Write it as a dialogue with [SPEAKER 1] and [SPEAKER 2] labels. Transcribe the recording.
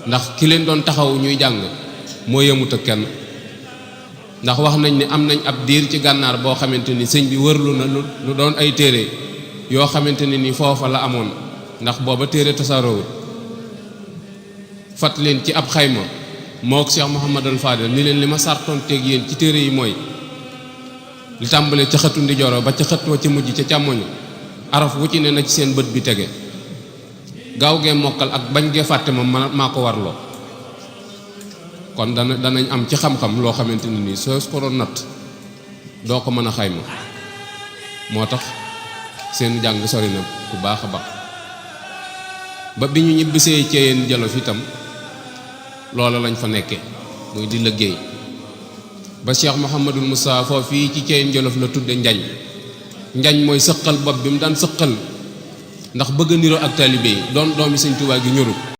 [SPEAKER 1] ndax ki leen doon taxaw ñuy jàng moo yemut ak kenn ndax wax nañ ne am nañ ab diir ci gànnaar boo xamante ni sëñ bi wërlu na lu doon ay téere yoo xamante ne ni foofa la amoon ndax booba téere tasaaroowut fat leen ci ab xayma mook Cheikh Mouhamadul Fadel ni leen li ma sartoon teeg yéen ci téere yi mooy li tàmbale ca xëtu ndijooro ba ca xët wa ca mujj ca càmmoñu araf wu ci ne na ci seen bët bi tege gaaw gee mokkal ak bañ gee fàtte ma maa ko warloo kon danañ am ci xam-xam loo xamante ne nii soo ko doon natt doo ko mën a xayma moo tax seen jàng sori na bu baax a baax ba bi ñu ñibbisee Ceyeen Jolof itam loola lañ fa nekkee muy di liggéey ba Cheikh Mouhamadul Moussa foofu fii ci Ceyeen Jolof la tudde njañ mooy sëqal bopp bi mu daan sëqal ndax bëgg a niroo ak taalibe yi doon doomi Sëñ Tuubaa gi ñorul